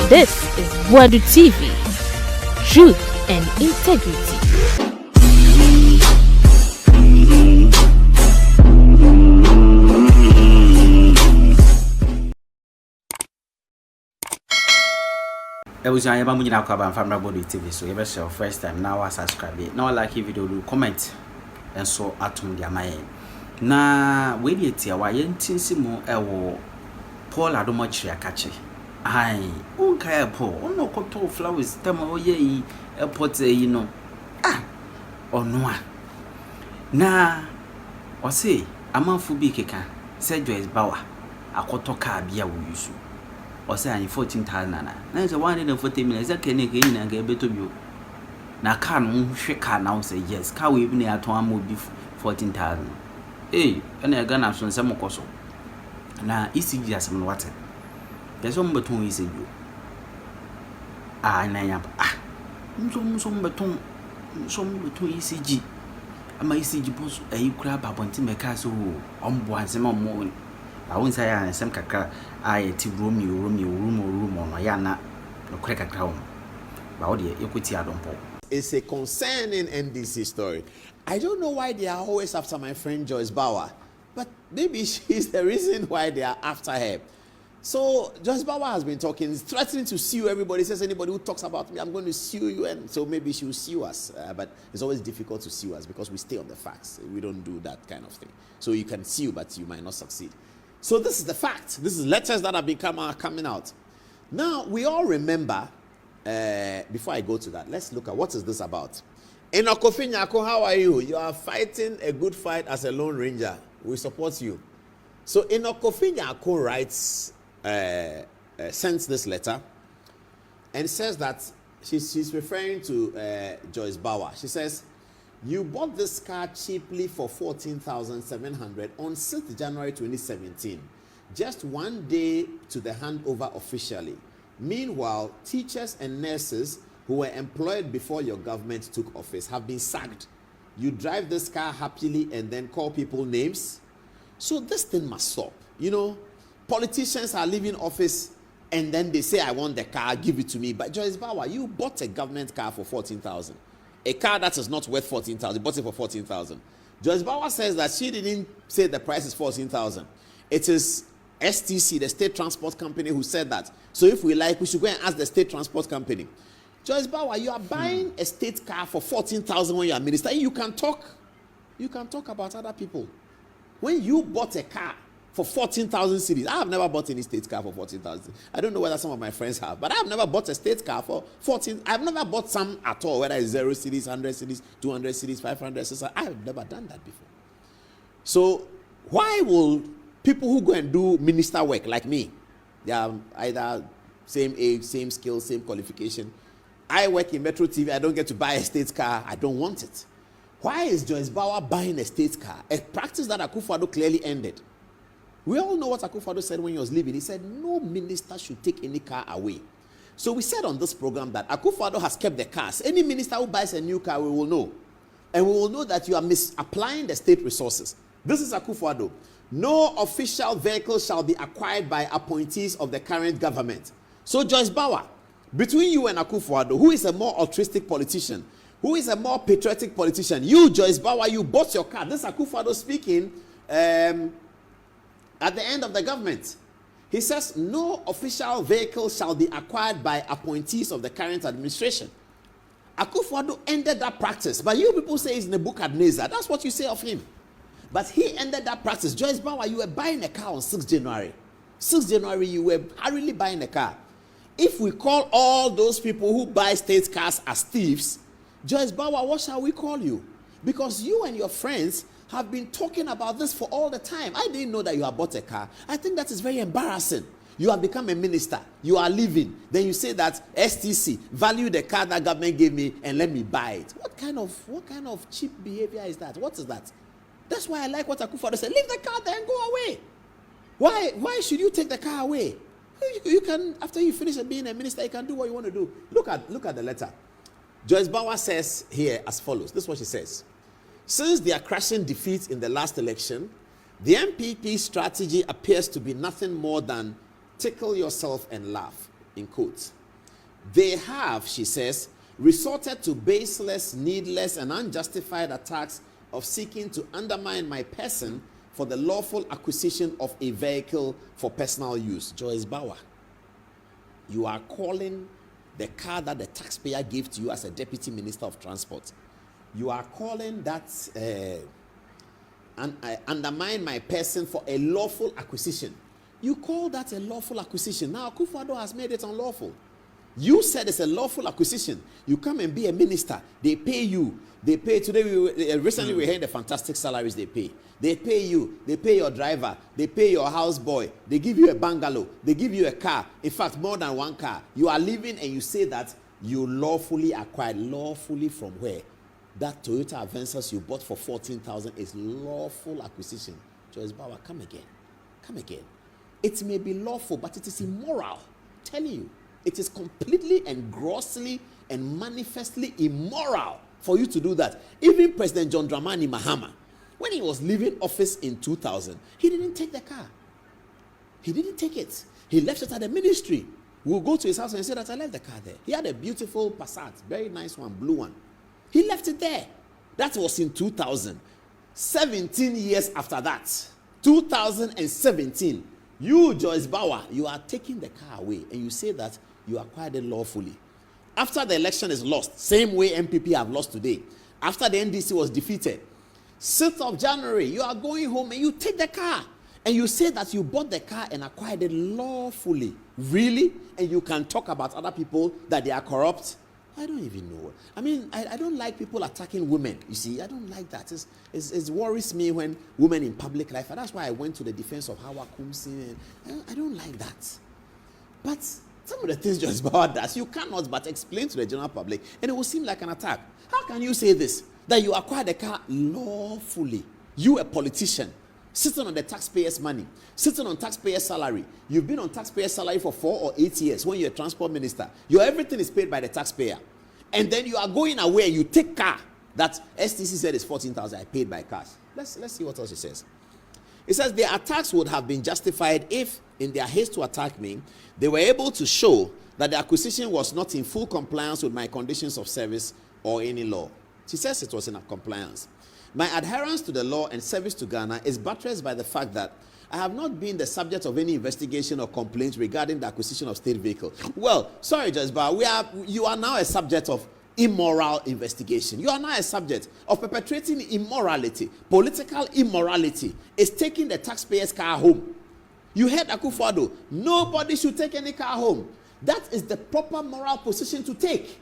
This is Wadu TV. Truth and integrity. I was able to get a family Wadu TV, so if it's your first time, now I subscribe. Now like the video, do comment, and so atom the mind. Na we dey tia wa yentinsi mu ewo Paul Adom-Otchere akache. Ai, unka e Paul, ono koto flowers tema oye yi airport yi no. Ah, ono a. Na o say amanfo bi keka, say Joyce Bawa akoto car bia wo yusu. O say an 14,000 na. Na say 140 million, say kene ke nyina ga beto bio. Na car no hwe car now say yes, car we bi na aton amobi 14,000. Eeii, ene Ghana so nsem koso. Na ECG asem no wate. Yeso mbeton ECG. Ah na ya. Ah. Nso mbeton ECG. Ama ECG boss ayi kura babonti meka so ombo ansem ommo. Awon say ya nsem kakra aye ti room no ya na no kure kakra wo. Ba wo de ekoti adompo. It's a concerning NDC story. I don't know why they are always after my friend Joyce Bawa, but maybe she's the reason why they are after her. So Joyce Bawa has been talking, threatening to sue everybody. Says anybody who talks about me, I'm going to sue you, and so maybe she will sue us. But it's always difficult to sue us because we stay on the facts. We don't do that kind of thing. So you can sue, but you might not succeed. So this is the fact. This is letters that have coming out. Now we all remember. Before I go to that, let's look at what is this about. Enokofi Nyako, how are you? You are fighting a good fight as a Lone Ranger. We support you. So Enokofi Nyako writes, sends this letter and says that she's referring to Joyce Bawa. She says, you bought this car cheaply for 14,700 on 6th January 2017, just one day to the handover officially. Meanwhile, teachers and nurses who were employed before your government took office have been sacked. You drive this car happily and then call people names. So this thing must stop. You know, politicians are leaving office and then they say, I want the car, give it to me. But Joyce Bawa, you bought a government car for 14,000. A car that is not worth 14,000, you bought it for 14,000. Joyce Bawa says that she didn't say the price is 14,000. It is STC, the state transport company, who said that. So if we like, we should go and ask the state transport company. Joyce Bawa, you are buying a state car for 14,000 when you are minister. You can talk about other people. When you bought a car for 14,000 cedis, I have never bought any state car for 14,000. I don't know whether some of my friends have, but I have never bought a state car for 14. I've never bought some at all, whether it's 0 cedis, 100 cedis, 200 cedis, 500 cedis. I have never done that before. So why will people who go and do minister work like me, they are either same age, same skill, same qualification. I work in Metro TV. I don't get to buy a state car. I don't want it. Why is Joyce Bawa buying a state car? A practice that Akufo-Addo clearly ended. We all know what Akufo-Addo said when he was leaving. He said no minister should take any car away. So we said on this program that Akufo-Addo has kept the cars. Any minister who buys a new car, we will know. And we will know that you are misapplying the state resources. This is Akufo-Addo. No official vehicle shall be acquired by appointees of the current government. So Joyce Bawa, between you and Akufo-Addo, who is a more altruistic politician, who is a more patriotic politician? You, Joyce Bawa, you bought your car. This is Akufo-Addo speaking at the end of the government. He says, no official vehicle shall be acquired by appointees of the current administration. Akufo-Addo ended that practice. But you people say he's Nebuchadnezzar. That's what you say of him. But he ended that practice. Joyce Bawa, you were buying a car on 6th January. 6th January, you were hurriedly buying a car. If we call all those people who buy state cars as thieves, Joyce Bawa, what shall we call you? Because you and your friends have been talking about this for all the time. I didn't know that you have bought a car. I think that is very embarrassing. You have become a minister. You are leaving. Then you say that STC, value the car that government gave me and let me buy it. What kind of cheap behavior is that? What is that? That's why I like what Akufo-Addo said. Leave the car there and go away. Why should you take the car away? You can, after you finish being a minister, you can do what you want to do. Look at the letter. Joyce Bawa says here as follows. This is what she says. Since their crushing defeat in the last election, the MPP strategy appears to be nothing more than tickle yourself and laugh, in quotes. They have, she says, resorted to baseless, needless, and unjustified attacks of seeking to undermine my person for the lawful acquisition of a vehicle for personal use. Joyce Bawa, you are calling the car that the taxpayer gave to you as a deputy minister of transport. You are calling that undermine my person for a lawful acquisition. You call that a lawful acquisition. Now Akufo-Addo has made it unlawful. You said it's a lawful acquisition. You come and be a minister. They pay you. They pay. Today, recently we heard the fantastic salaries they pay. They pay you. They pay your driver. They pay your houseboy. They give you a bungalow. They give you a car. In fact, more than one car. You are living and you say that you lawfully acquired. Lawfully from where? That Toyota Avenza you bought for 14,000 is lawful acquisition. Joyce Bawa, come again. Come again. It may be lawful, but it is immoral. I'm telling you. It is completely and grossly and manifestly immoral for you to do that. Even President John Dramani Mahama, when he was leaving office in 2000, he didn't take the car. He didn't take it. He left it at the ministry. We'll go to his house and say that I left the car there. He had a beautiful Passat, very nice one, blue one. He left it there. That was in 2000. 17 years after that, 2017, you, Joyce Bawa, you are taking the car away and you say that you acquired it lawfully. After the election is lost, same way MPP have lost today. After the NDC was defeated, 6th of January, you are going home and you take the car. And you say that you bought the car and acquired it lawfully. Really? And you can talk about other people that they are corrupt? I don't even know. I mean, I don't like people attacking women. You see, I don't like that. It worries me when women in public life. And that's why I went to the defense of Hawa Kumsi. I don't like that. But some of the things Joyce Bawa does, you cannot but explain to the general public, and it will seem like an attack. How can you say this? That you acquired the car lawfully. You, a politician, sitting on the taxpayers' money, sitting on taxpayers' salary. You've been on taxpayers' salary for 4 or 8 years when you're a transport minister. Your everything is paid by the taxpayer. And then you are going away and you take car that STC said is 14,000. I paid by cash. Let's see what else it says. It says the attacks would have been justified if, in their haste to attack me, they were able to show that the acquisition was not in full compliance with my conditions of service or any law. She says it was in compliance. My adherence to the law and service to Ghana is buttressed by the fact that I have not been the subject of any investigation or complaints regarding the acquisition of state vehicle. Well, sorry, Joyce Bawa, you are now a subject of immoral investigation. You are now a subject of perpetrating immorality. Political immorality is taking the taxpayer's car home. You heard Akufo-Addo. Nobody should take any car home. That is the proper moral position to take.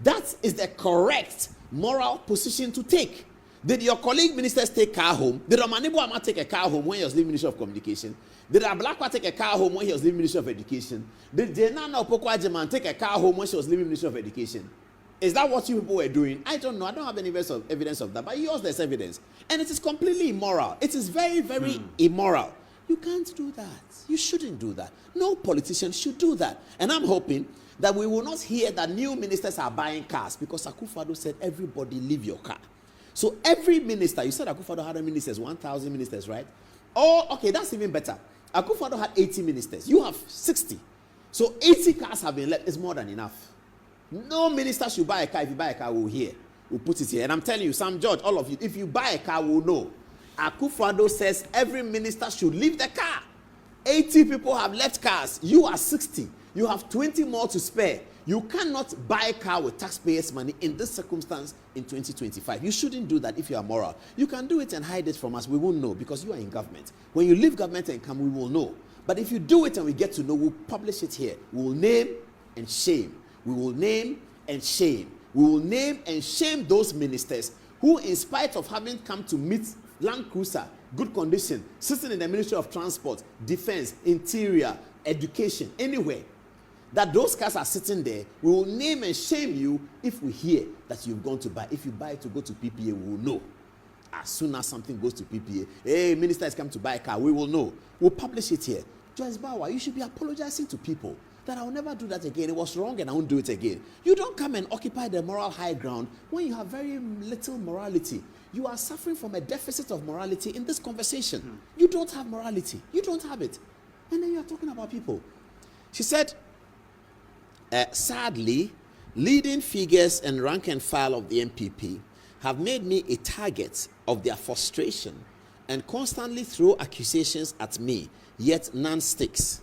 That is the correct moral position to take. Did your colleague ministers take car home? Did Omanibo Ama take a car home when he was leaving Ministry of Communication? Did Ablakwa take a car home when he was leaving Ministry of Education? Did Jenana Opoko-Agyeman take a car home when she was leaving Ministry of Education? Is that what you people were doing? I don't know. I don't have any evidence of that. But yours, there's evidence. And it is completely immoral. It is very, very immoral. You can't do that. You shouldn't do that. No politician should do that. And I'm hoping that we will not hear that new ministers are buying cars, because Akufo-Addo said everybody leave your car. So every minister, you said Akufo-Addo had ministers, 1,000 ministers, right? Oh, okay, that's even better. Akufo-Addo had 80 ministers. You have 60. So 80 cars have been left. It's more than enough. No minister should buy a car. If you buy a car, we'll hear. We'll put it here. And I'm telling you, Sam George, all of you, if you buy a car, we'll know. Akufo-Addo says every minister should leave the car. 80 people have left cars. You are 60. You have 20 more to spare. You cannot buy a car with taxpayers' money in this circumstance in 2025. You shouldn't do that if you are moral. You can do it and hide it from us. We won't know because you are in government. When you leave government and come, we will know. But if you do it and we get to know, we'll publish it here. We will name and shame. We will name and shame. We will name and shame those ministers who, in spite of having come to meet Land Cruiser, good condition, sitting in the Ministry of Transport, Defense, Interior, Education, anywhere, that those cars are sitting there, we will name and shame you if we hear that you've gone to buy. If you buy to go to PPA, we will know. As soon as something goes to PPA, hey, minister has come to buy a car, we will know. We'll publish it here. Joyce Bawa, you should be apologizing to people that I will never do that again. It was wrong and I won't do it again. You don't come and occupy the moral high ground when you have very little morality. You are suffering from a deficit of morality in this conversation. You don't have morality. You don't have it. And then you are talking about people. She said, Sadly, leading figures and rank and file of the NPP have made me a target of their frustration and constantly throw accusations at me, yet none sticks.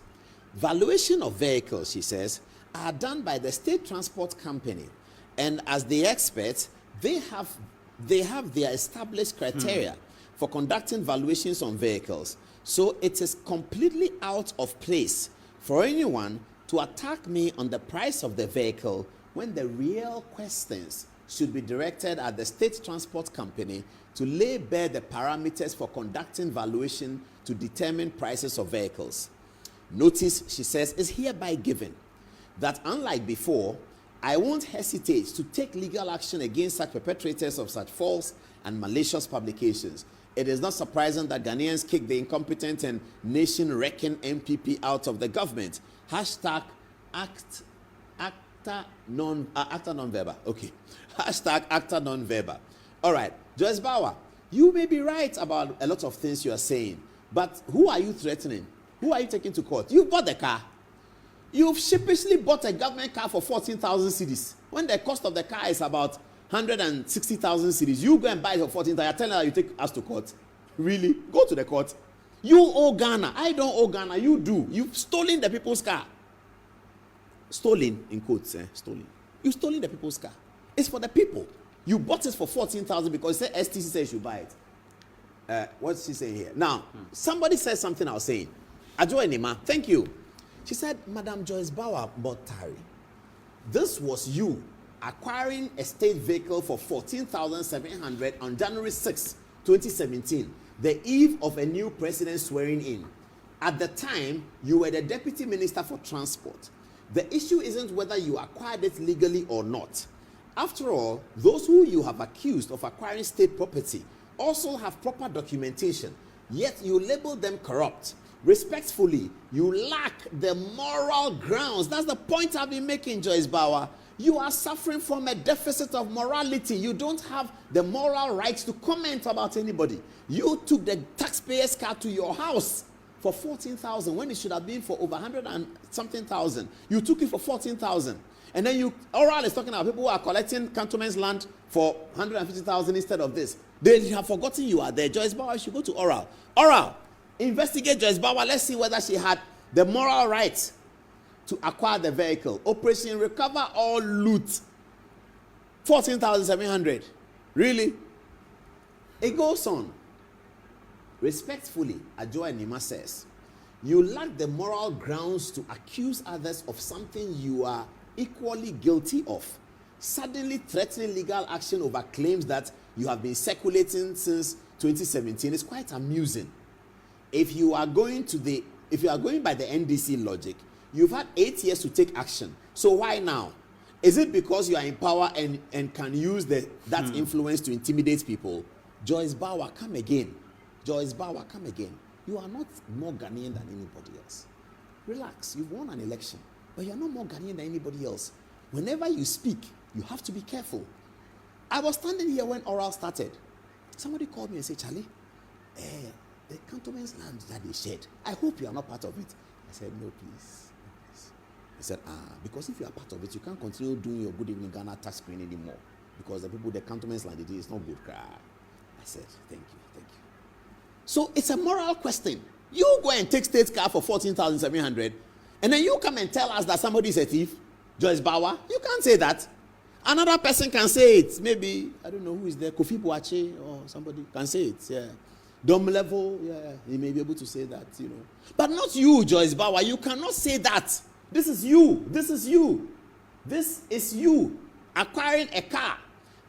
Valuation of vehicles, she says, are done by the state transport company, and as the experts, they have their established criteria for conducting valuations on vehicles. So it is completely out of place for anyone to attack me on the price of the vehicle when the real questions should be directed at the state transport company to lay bare the parameters for conducting valuation to determine prices of vehicles. Notice, she says, is hereby given that unlike before, I won't hesitate to take legal action against such perpetrators of such false and malicious publications. It is not surprising that Ghanaians kick the incompetent and nation-wrecking MPP out of the government. Hashtag acta non-verba. Okay. Hashtag acta non-verba. All right. Joyce Bawa, you may be right about a lot of things you are saying, but who are you threatening? Who are you taking to court? You bought the car. You've sheepishly bought a government car for 14,000 cedis when the cost of the car is about 160,000 cedis. You go and buy it for 14,000. You're telling her you take us to court. Really? Go to the court. You owe Ghana. I don't owe Ghana. You do. You've stolen the people's car. Stolen, in quotes, stolen. You've stolen the people's car. It's for the people. You bought it for 14,000 because STC said you should buy it. What's she saying here? Now, somebody said something I was saying. Ajo Enima, thank you. She said, Madam Joyce Bawa Botari, this was you acquiring a state vehicle for 14,700 on January 6, 2017, the eve of a new president swearing in. At the time, you were the Deputy Minister for Transport. The issue isn't whether you acquired it legally or not. After all, those who you have accused of acquiring state property also have proper documentation, yet you label them corrupt. Respectfully, you lack the moral grounds. That's the point I've been making, Joyce Bawa. You are suffering from a deficit of morality. You don't have the moral rights to comment about anybody. You took the taxpayer's car to your house for 14,000 when it should have been for over 100 and something thousand. You took it for 14,000. And then Oral is talking about people who are collecting cantonments land for 150,000 instead of this. They have forgotten you are there. Joyce Bawa, you should go to Oral. Oral, investigate Joyce Bawa. Let's see whether she had the moral right to acquire the vehicle. Operation Recover All Loot. 14,700. Really? It goes on. Respectfully, Ajoa Nima says, you lack the moral grounds to accuse others of something you are equally guilty of. Suddenly threatening legal action over claims that you have been circulating since 2017 is quite amusing. If you are going by the NDC logic, you've had 8 years to take action. So why now? Is it because you are in power and can use that influence to intimidate people? Joyce Bawa, come again. Joyce Bawa, come again. You are not more Ghanaian than anybody else. Relax. You've won an election, but you're not more Ghanaian than anybody else. Whenever you speak, you have to be careful. I was standing here when Oral started. Somebody called me and said, Charlie, the cantonments land that they shared, I hope you are not part of it. I said, no, please. He said, because if you are part of it, you can't continue doing your Good Evening Ghana tax screen anymore. Because the people, the cantonments land, it's not good. I said, thank you. So it's a moral question. You go and take state car for 14,700, and then you come and tell us that somebody is a thief, Joyce Bawa. You can't say that. Another person can say it. Maybe, I don't know who is there, Kofi Boache or somebody can say it. Yeah. Dom level, yeah, he may be able to say that, But not you, Joyce Bawa. You cannot say that. This is you. This is you. This is you acquiring a car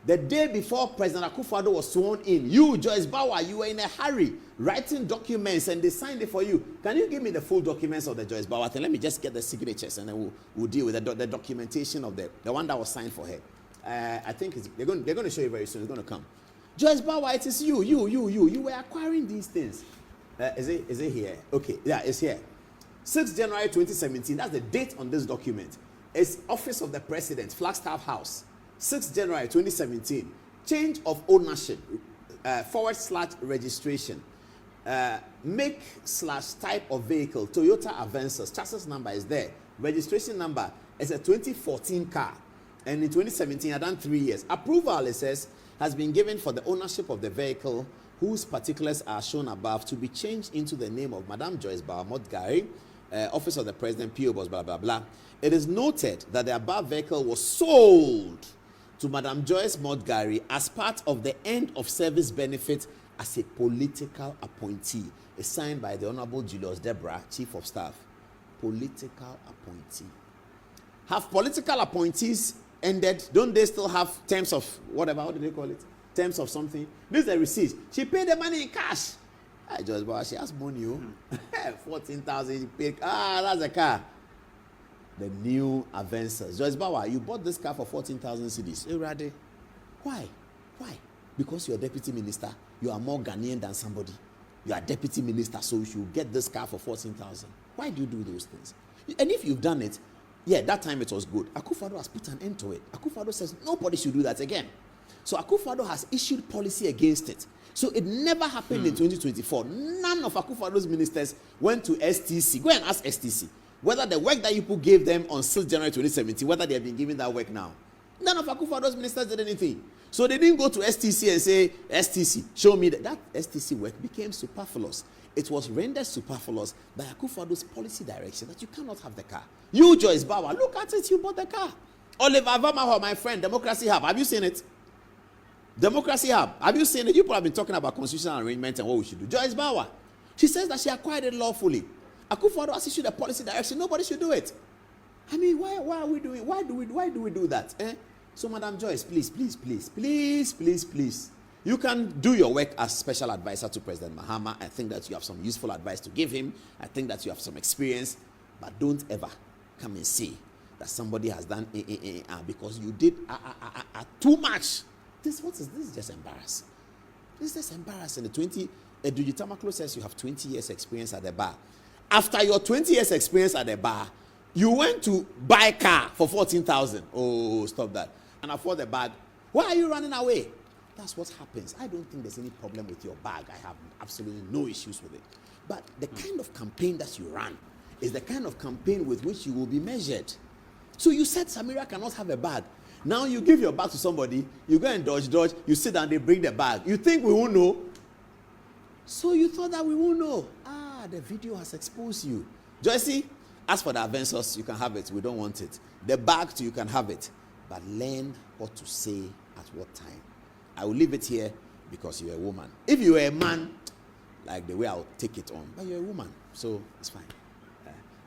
the day before President Akufo-Addo was sworn in. You, Joyce Bawa, you were in a hurry writing documents and they signed it for you. Can you give me the full documents of the Joyce Bawa thing? Let me just get the signatures and then we'll deal with the documentation of the one that was signed for her. I think they're going to show you very soon. It's going to come. Joyce Bawa, it is you. You were acquiring these things. Is it here? Okay, yeah, it's here. 6 January 2017, that's the date on this document. It's Office of the President, Flagstaff House. 6 January 2017, change of ownership, / registration, make / type of vehicle, Toyota Avensis, chassis number is there, Registration number is a 2014 car. And in 2017, I done 3 years. Approval, it says, has been given for the ownership of the vehicle, whose particulars are shown above, to be changed into the name of Madam Joyce Bawa Adom-Otchere, Office of the President, P.O. Box, blah, blah, blah. It is noted that the above vehicle was sold to Madam Joyce Adom-Otchere as part of the end of service benefit as a political appointee. It's signed by the Honorable Julius Deborah, Chief of Staff. Political appointee. Have political appointees ended? Don't they still have terms of whatever? What do they call it? Terms of something. This is the receipt. She paid the money in cash. Joyce Bawa, she has money. 14,000. She paid. That's a car. The new Avensis. Joyce Bawa, you bought this car for 14,000 cedis. Ready? Why? Why? Because you're a deputy minister. You are more Ghanaian than somebody. You are deputy minister, so you should get this car for 14,000. Why do you do those things? And if you've done it, yeah, that time it was good. Akufo-Addo has put an end to it. Akufo-Addo says nobody should do that again. So Akufo-Addo has issued policy against it. So it never happened in 2024. None of Akufo-Addo's ministers went to STC. Go and ask STC whether the work that you people gave them on 6 January 2017, whether they have been given that work now. None of Akufo-Addo's ministers did anything. So they didn't go to STC and say, STC, show me that. That STC work became superfluous. It was rendered superfluous by Akufo-Addo's policy direction that you cannot have the car. You, Joyce Bawa, look at it, you bought the car. Oliver Vamaho, my friend, Democracy Hub, have you seen it? Democracy Hub, have you seen it? You people have been talking about constitutional arrangements and what we should do. Joyce Bawa, she says that she acquired it lawfully. Akufo-Addo has issued a policy direction, nobody should do it. I mean, why are we doing, why do we do that? So, Madam Joyce, please. You can do your work as special advisor to President Mahama. I think that you have some useful advice to give him. I think that you have some experience. But don't ever come and say that somebody has done because you did too much. This is just embarrassing. This is just embarrassing. Eduji Tamaklo says you have 20 years experience at the bar. After your 20 years experience at the bar, you went to buy a car for 14,000. Oh, stop that. And afford the bag. Why are you running away? That's what happens. I don't think there's any problem with your bag. I have absolutely no issues with it. But the kind of campaign that you run is the kind of campaign with which you will be measured. So you said Samira cannot have a bag. Now you give your bag to somebody, you go and dodge, you sit down, they bring the bag. You think we won't know? So you thought that we won't know. The video has exposed you. Joyce, as for the Avensis, you can have it. We don't want it. The bag too, you can have it. But learn what to say at what time. I will leave it here because you're a woman. If you were a man, like the way I'll take it on. But you're a woman, so it's fine.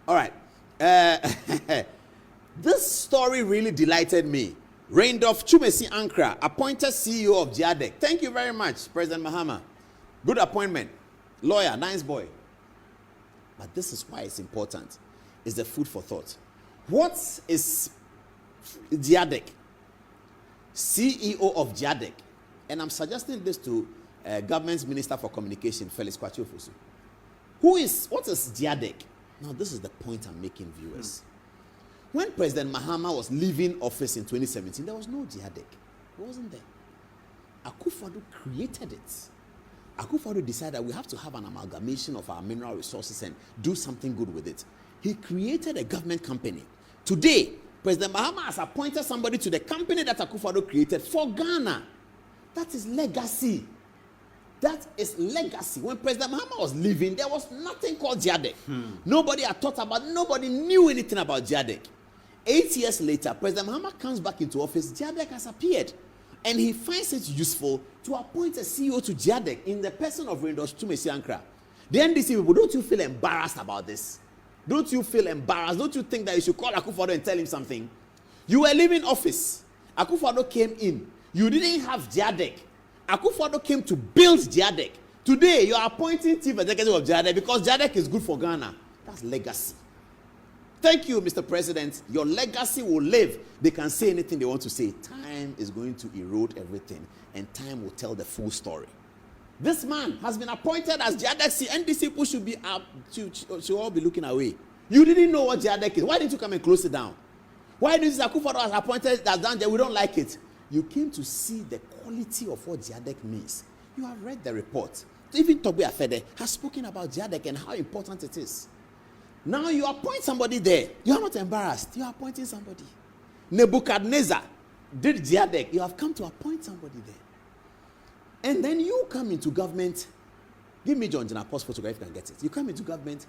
All right. This story really delighted me. Randolph Chumesi Ankra, appointed CEO of GHc. Thank you very much, President Mahama. Good appointment. Lawyer, nice boy. But this is why it's important. It's the food for thought. What is GHc? CEO of GHc. And I'm suggesting this to Government's Minister for Communication, Felix Kwakye-Ofosu. What is GHc? Now, this is the point I'm making, viewers. When President Mahama was leaving office in 2017, there was no GHc. It wasn't there. Akufo-Addo created it. Akufo-Addo decided we have to have an amalgamation of our mineral resources and do something good with it. He created a government company. Today, President Mahama has appointed somebody to the company that Akufo-Addo created for Ghana. That is legacy. That is legacy. When President Mahama was leaving, there was nothing called GHc. Nobody had thought about, nobody knew anything about GHc. 8 years later, President Mahama comes back into office, GHc has appeared. And he finds it useful to appoint a CEO to GHc in the person of Randolph Chumesi Ankra. The NDC people, don't you feel embarrassed about this? Don't you feel embarrassed? Don't you think that you should call Akufo-Addo and tell him something? You were leaving office. Akufo-Addo came in. You didn't have GHc. Akufo-Addo came to build GHc. Today, you are appointing chief executive of GHc because GHc is good for Ghana. That's legacy. Thank you, Mr. President. Your legacy will live. They can say anything they want to say. Time is going to erode everything, and time will tell the full story. This man has been appointed as GHc. NDC people should be up, should all be looking away. You didn't know what GHc is. Why didn't you come and close it down? Why did Akufo-Addo has appointed that down there? We don't like it. You came to see the quality of what GHc means. You have read the report. Even Togbe Afede has spoken about GHc and how important it is. Now you appoint somebody there. You are not embarrassed. You are appointing somebody. Nebuchadnezzar did GHc. You have come to appoint somebody there. And then you come into government. Give me John Janapo's photograph if you can get it. You come into government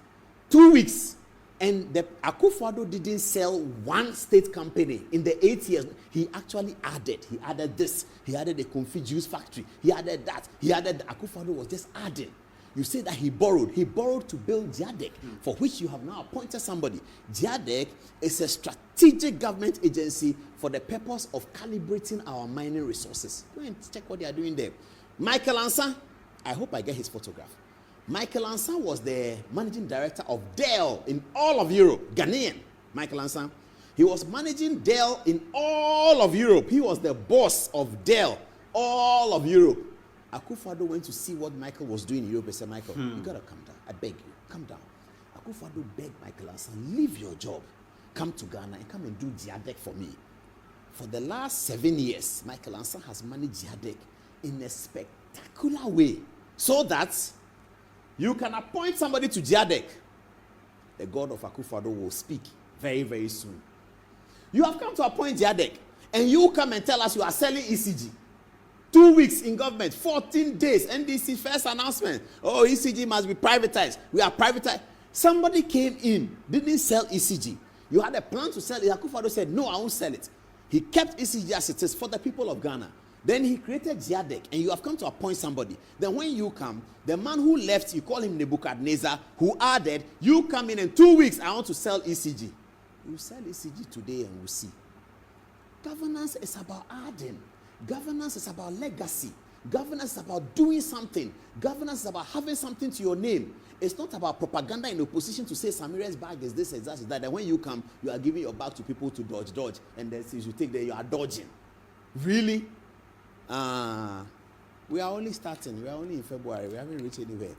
2 weeks. And the Akufo-Addo didn't sell one state company in the 8 years. He actually added. He added this. He added a confit juice factory. He added that. He added. Akufo-Addo was just adding. You say that he borrowed. He borrowed to build GHc, for which you have now appointed somebody. GHc is a strategic government agency for the purpose of calibrating our mining resources. Go and check what they are doing there. Michael Ansa, I hope I get his photograph. Michael Ansa was the managing director of Dell in all of Europe. Ghanaian, Michael Ansa. He was managing Dell in all of Europe. He was the boss of Dell, all of Europe. Akufo-Addo went to see what Michael was doing in Europe and said, Michael, you gotta come down. I beg you, come down. Akufo-Addo begged Michael Ansa, leave your job. Come to Ghana and come and do GHc for me. For the last 7 years, Michael Ansa has managed GHc in a spectacular way so that you can appoint somebody to GHc. The God of Akufo-Addo will speak very, very soon. You have come to appoint GHc, and you come and tell us you are selling ECG. 2 weeks in government, 14 days, NDC first announcement. Oh, ECG must be privatized. We are privatized. Somebody came in, didn't sell ECG. You had a plan to sell it. Akufo-Addo said, no, I won't sell it. He kept ECG as it is for the people of Ghana. Then he created GHc, and you have come to appoint somebody. Then when you come, the man who left, you call him Nebuchadnezzar, who added, you come in 2 weeks, I want to sell ECG. You sell ECG today and we'll see. Governance is about adding. Governance is about legacy. Governance is about doing something. Governance is about having something to your name. It's not about propaganda in opposition to say Samira's bag is this, is that, is that. And when you come, you are giving your bag to people to dodge. And then since you take there, you are dodging. Really? We are only starting. We are only in February. We haven't reached anywhere.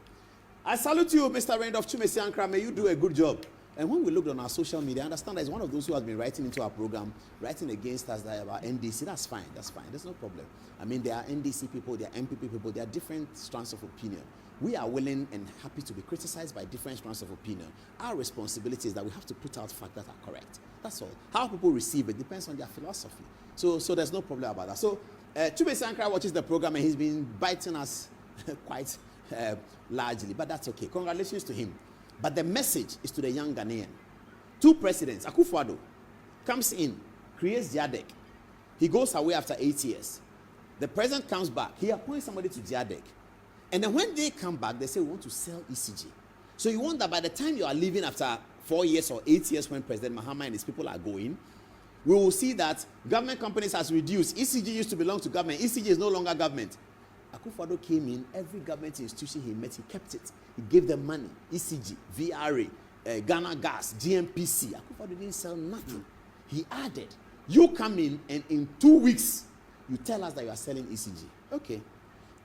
I salute you, Mr. Randolph Chumesi Ankra. May you do a good job. And when we looked on our social media, I understand that he's one of those who has been writing into our program, writing against us about NDC. That's fine. That's fine. There's no problem. I mean, there are NDC people, there are MPP people, there are different strands of opinion. We are willing and happy to be criticized by different strands of opinion. Our responsibility is that we have to put out facts that are correct. That's all. How people receive it depends on their philosophy. So there's no problem about that. So Chumesi Ankra watches the program and he's been biting us quite largely, but that's okay. Congratulations to him. But the message is to the young Ghanaian. 2 presidents, Akufo-Addo comes in, creates GHc. He goes away after 8 years. The president comes back. He appoints somebody to GHc. And then when they come back, they say, we want to sell ECG. So you want that by the time you are leaving after 4 years or 8 years when President Mahama and his people are going, we will see that government companies has reduced. ECG used to belong to government. ECG is no longer government. Akufo-Addo came in, every government institution he met, he kept it. He gave them money. ECG, VRA, Ghana Gas, GMPC. Akufo-Addo didn't sell nothing. He added. You come in and in 2 weeks, you tell us that you are selling ECG. Okay.